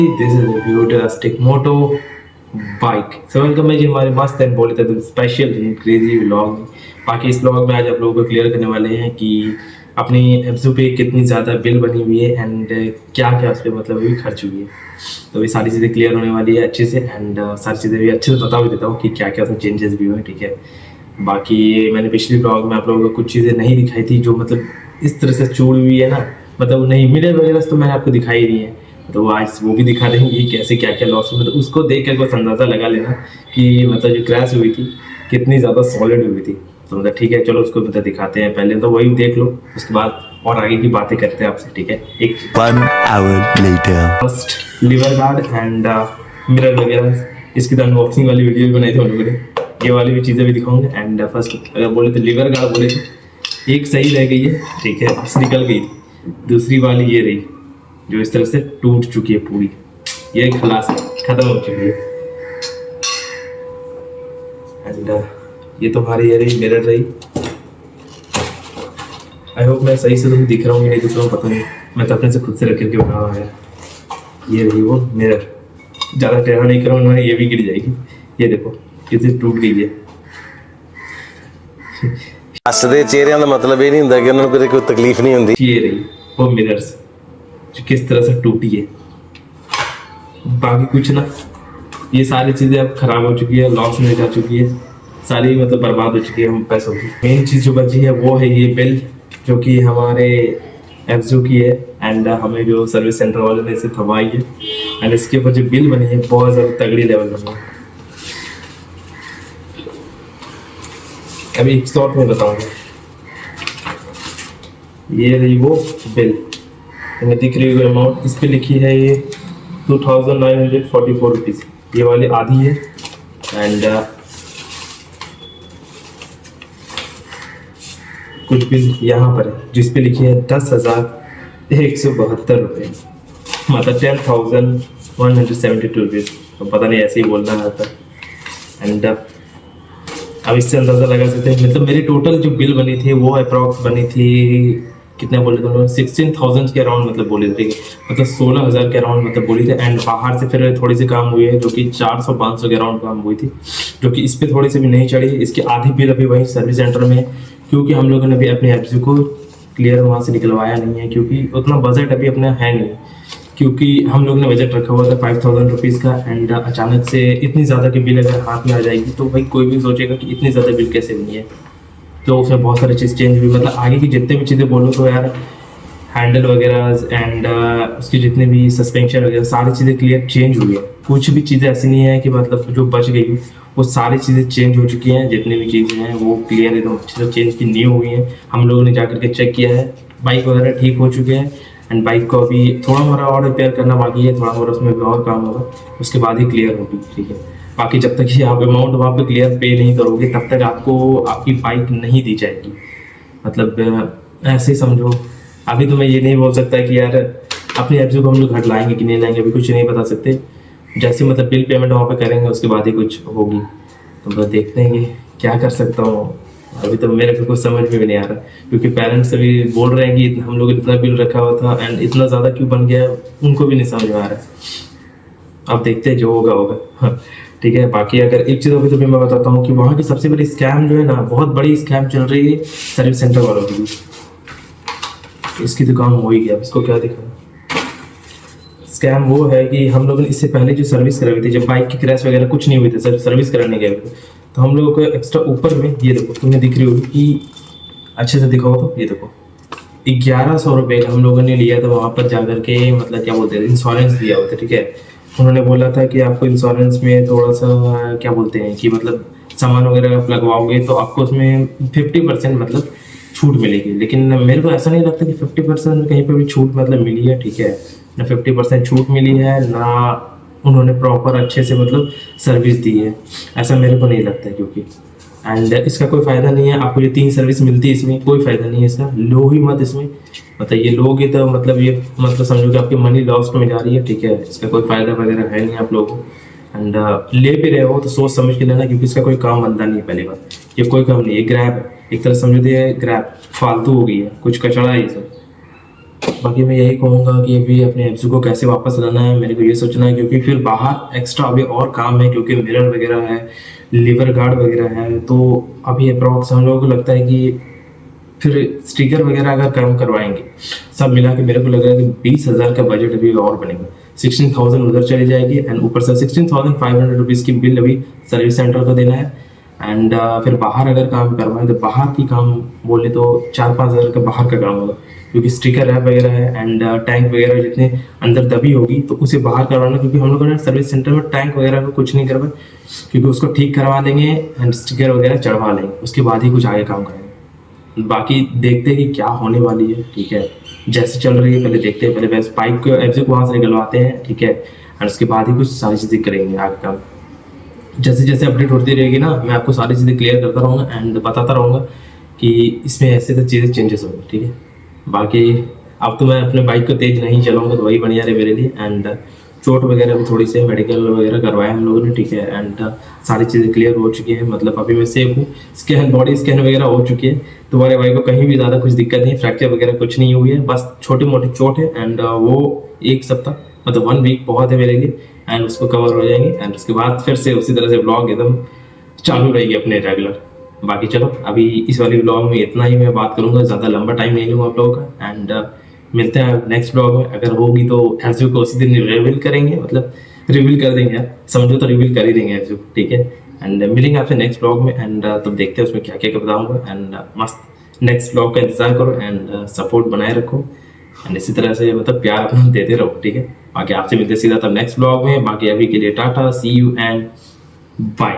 This is a futuristic moto bike. So welcome है जी हमारे मस्त एंड बोले तो स्पेशल क्रेजी व्लॉग। बाकी इस व्लॉग में आज आप लोगों को क्लियर करने वाले हैं कि अपनी एब्जू पे कितनी ज़्यादा बिल बनी हुई है एंड क्या क्या उस पर मतलब अभी खर्च हुई है। तो ये सारी चीज़ें क्लियर होने वाली है अच्छे से एंड सारी चीज़ें भी अच्छे से बता भी देता हूँ कि क्या क्या उसमें चेंजेस भी हुए हैं, ठीक है। बाकी मैंने पिछली ब्लॉग में आप लोगों को कुछ चीज़ें नहीं दिखाई थी जो मतलब इस तरह से चूड़ हुई है ना, मतलब नहीं मिरर वगैरह तो मैंने आपको दिखाई नहीं है, तो आज वो भी दिखा देंगे कि कैसे क्या क्या लॉस हुआ। मतलब उसको देख कर कुछ अंदाज़ा लगा लेना कि मतलब जो क्रैश हुई थी कितनी ज़्यादा सॉलिड हुई थी। तो मतलब ठीक है, चलो उसको मतलब दिखाते हैं, पहले तो वही देख लो, उसके बाद और आगे की बातें करते हैं आपसे, ठीक है। एक 1 hour later. First liver guard and mirror वगैरह इसकी तो अनबॉक्सिंग वाली वीडियो भी बनाई थी हम लोगों ने, ये वाली भी चीज़ें भी दिखाऊंगे। एंड फर्स्ट अगर बोले तो लीवर गार्ड बोले तो एक सही रह गई है, ठीक है, बस निकल गई। दूसरी वाली ये रही जो इस तरह से टूट चुकी है पूरी, ये खलास खत्म हो चुकी है। एंड ये तो हमारी ये रही मिरर रही। आई होप मैं सही से तुम्हें दिख रहा हूँ नहीं दिख रहा हूँ पता नहीं, मैं तो अपने से खुद से रख करके बना हुआ है। ये रही वो मिरर, ज़्यादा टेढ़ा नहीं करो उन्होंने, ये भी गिर जाएगी। ये देखो कितनी टूट गई है। हसदे चेहरिਆਂ ਦਾ मतलब ਇਹ ਨਹੀਂ ਹੁੰਦਾ ਕਿ ਉਹਨਾਂ ਨੂੰ ਕੋਈ ਤਕਲੀਫ ਨਹੀਂ ਹੁੰਦੀ। ये रही वो मिरर्स जो किस तरह से टूटी है। बाकी कुछ ना, ये सारी चीज़ें अब खराब हो चुकी है, लॉस में जा चुकी है, सारी मतलब बर्बाद हो चुकी है हम पैसों की। मेन चीज़ जो बची है वो है ये बिल जो कि हमारे एफजू की है एंड हमें जो सर्विस सेंटर वाले ने इसे थमाई है एंड इसके ऊपर जो बिल बनी है बहुत ज़्यादा तगड़ी लेवल बनी है। अभी एक शॉर्ट में बताऊंगा। ये रही वो बिल, हमें दिख रही है अमाउंट, इस पे लिखी है ये 2944 रुपीज़, ये वाली आधी है। एंड कुछ बिल यहाँ पर है जिस पे लिखी है 10,172 रुपये, मतलब 10,172 रुपीज़। तो पता नहीं ऐसे ही बोलना आता। एंड अब इससे अंदाज़ा लगा सकते हैं, मतलब मेरी टोटल जो बिल बनी थी वो अप्रॉक्स बनी थी, कितने बोले थे उन्होंने, 16,000 के अराउंड मतलब बोले थे, मतलब 16,000 के अराउंड मतलब बोली थे। एंड बाहर से फिर थोड़ी सी काम हुई है जो कि 400-500 के अराउंड काम हुई थी, जो कि इस पर थोड़ी सी भी नहीं चढ़ी। इसकी आधी बिल अभी वहीं सर्विस सेंटर में है क्योंकि हम लोगों ने अभी अपने एफजू को क्लियर वहाँ से निकलवाया नहीं है क्योंकि उतना बजट अभी अपना है नहीं, क्योंकि हम लोग ने बजट रखा हुआ था 5,000 रुपीज़ का। एंड अचानक से इतनी ज़्यादा की बिल अगर हाथ में आ जाएगी तो भाई कोई भी सोचेगा कि इतनी ज़्यादा बिल कैसे बनी है। तो उसमें बहुत सारी चीज़ चेंज हुई, मतलब आगे की जितने भी चीज़ें बोलो तो यार हैंडल वगैरह एंड उसकी जितने भी सस्पेंशन वगैरह सारी चीज़ें क्लियर चेंज हुई है। कुछ भी चीज़ें ऐसी नहीं है कि मतलब जो बच गई, वो सारी चीज़ें चेंज हो चुकी हैं। जितनी भी चीज़ें हैं वो क्लियर एकदम अच्छे से चेंज की न्यू हुई हैं। हम लोगों ने जाकर के चेक किया है, बाइक वगैरह ठीक हो चुके हैं। एंड बाइक को अभी थोड़ा मोड़ा और रिपेयर करना बाकी है, थोड़ा मोड़ा उसमें भी और काम होगा, उसके बाद ही क्लियर होगी, ठीक है। बाकी जब तक ये आप अमाउंट वहाँ पे क्लियर पे नहीं करोगे तब तक आपको आपकी बाइक नहीं दी जाएगी। मतलब ऐसे ही समझो, अभी तो मैं ये नहीं बोल सकता कि यार अपनी एफजू को हम लोग घट लाएंगे कि नहीं लाएंगे, अभी कुछ नहीं बता सकते। जैसे मतलब बिल पेमेंट वहाँ पे करेंगे उसके बाद ही कुछ होगी, तो बस देखते हैं कि क्या कर सकता हूँ। अभी तो मेरे को कुछ समझ में भी नहीं आ रहा क्योंकि पेरेंट्स अभी बोल रहे हैं कि हम लोग इतना बिल रखा हुआ था एंड इतना ज़्यादा क्यों बन गया, उनको भी नहीं समझ में आ रहा है। अब देखते हैं जो होगा होगा, ठीक है। बाकी अगर एक चीज़ अभी तो मैं बताता हूँ कि वहाँ की सबसे बड़ी स्कैम जो है ना, बहुत बड़ी स्कैम चल रही है सर्विस सेंटर वालों की। इसकी दुकान हो ही गया, इसको क्या दिखा। स्कैम वो है कि हम लोगों ने इससे पहले जो सर्विस कराई थी, जब बाइक की क्रैश वगैरह कुछ नहीं हुई थी, सब सर्विस कराने गए थे, तो हम लोगों को एक्स्ट्रा ऊपर में ये देखो, तुम्हें दिख रही होगी कि अच्छे से दिखाओ तो ये देखो 1100 रुपये का हम लोगों ने लिया था वहाँ पर जाकर के, मतलब क्या बोलते हैं इंश्योरेंस दिया हुआ था, ठीक है। उन्होंने बोला था कि आपको इंश्योरेंस में थोड़ा सा क्या बोलते हैं कि मतलब सामान वगैरह आप लगवाओगे तो आपको उसमें 50% मतलब छूट मिलेगी। लेकिन मेरे को ऐसा नहीं लगता कि 50% कहीं पर भी छूट मतलब मिली है, ठीक है ना। 50% छूट मिली है ना, उन्होंने प्रॉपर अच्छे से मतलब सर्विस दी है, ऐसा मेरे को नहीं लगता है। क्योंकि एंड इसका कोई फ़ायदा नहीं है, आपको ये 3 सर्विस मिलती है, इसमें कोई फ़ायदा नहीं है इसका। लो ही मत इसमें, मतलब ये लोगे तो मतलब ये मतलब समझो कि आपकी मनी लॉस्ट में जा रही है, ठीक है। इसका कोई फ़ायदा वगैरह है नहीं आप लोगों को। एंड ले भी रहे हो तो सोच समझ के लेना क्योंकि इसका कोई काम बनता नहीं है। पहली बात ये कोई काम नहीं है, ग्रैब है एक तरह समझो, ये ग्रैब फालतू हो गई है, कुछ कचड़ा है ये सब। बाकी मैं यही कहूँगा कि अभी अपने एफजू को कैसे वापस लाना है मेरे को ये सोचना है, क्योंकि फिर बाहर एक्स्ट्रा अभी और काम है, क्योंकि मिरर वगैरह है, लीवर गार्ड वगैरह है। तो अभी अप्रॉक्स हम लोगों को लगता है कि फिर स्टिकर वगैरह अगर काम करवाएंगे सब मिला के, मेरे को लग रहा है कि 20,000 का बजट अभी और बनेगा। 16,000 उधर चली जाएगी एंड ऊपर से 16,500 रुपीज़ की बिल अभी सर्विस सेंटर को देना है। एंड फिर बाहर अगर काम करवाएं तो बाहर की काम बोले तो 4-5 हज़ार का बाहर का काम होगा, क्योंकि स्टिकर रैप वगैरह है एंड टैंक वगैरह जितने अंदर दबी होगी तो उसे बाहर करवाना, क्योंकि हम लोगों ने सर्विस सेंटर में टैंक वगैरह को कुछ नहीं करवाए, क्योंकि उसको ठीक करवा देंगे एंड स्टिकर वगैरह चढ़वा लेंगे, उसके बाद ही कुछ आगे काम करेंगे। बाकी देखते हैं कि क्या होने वाली है, ठीक है, जैसे चल रही है पहले देखते हैं, पहले बस पाइप को एफजे को वहाँ से निकलवाते हैं, ठीक है, एंड उसके बाद ही कुछ सारी चीज़ें करेंगे आगे काम। जैसे जैसे अपडेट होती रहेगी ना, मैं आपको सारी चीज़ें क्लियर करता रहूँगा एंड बताता रहूँगा कि इसमें ऐसे तो चीज़ें चेंजेस होंगी, ठीक है। बाकी अब तो मैं अपने बाइक को तेज़ नहीं चलाऊँगा तो वही बढ़िया रहे मेरे लिए। एंड चोट वगैरह भी थोड़ी सी मेडिकल वगैरह करवाया हम लोगों ने, ठीक है, एंड सारी चीज़ें क्लियर हो चुकी है, मतलब अभी मैं सेफ हूँ। स्कैन बॉडी स्कैन वगैरह हो चुकी है, तुम्हारे भाई को कहीं भी ज़्यादा कुछ दिक्कत नहीं, फ्रैक्चर वगैरह कुछ नहीं हुई है, बस छोटी मोटी चोट है एंड वो 1 सप्ताह मतलब 1 वीक बहुत है मेरे लिए एंड उसको कवर हो जाएंगे एंड उसके बाद फिर से उसी तरह से ब्लॉग एकदम चालू रहेगी अपने रेगुलर। बाकी चलो अभी इस वाली ब्लॉग में इतना ही मैं बात करूँगा, ज़्यादा लंबा टाइम नहीं लूँगा आप लोगों का एंड मिलते हैं नेक्स्ट ब्लॉग में। अगर होगी तो एफजू को उसी दिन रिवील करेंगे, मतलब रिवील कर देंगे यार, समझो तो रिवील कर ही देंगे एफजू, ठीक है। एंड मिलेंगे आपसे नेक्स्ट ब्लॉग में एंड तब देखते हैं उसमें क्या क्या बताऊँगा एंड मस्त नेक्स्ट ब्लॉग का इंतजार करो एंड सपोर्ट बनाए रखो एंड इसी तरह से मतलब प्यार अपना देते रहो, ठीक है। बाकी आपसे मिलते सीधा तब नेक्स्ट ब्लॉग में। बाकी अभी के लिए टाटा, सी यू एंड बाय।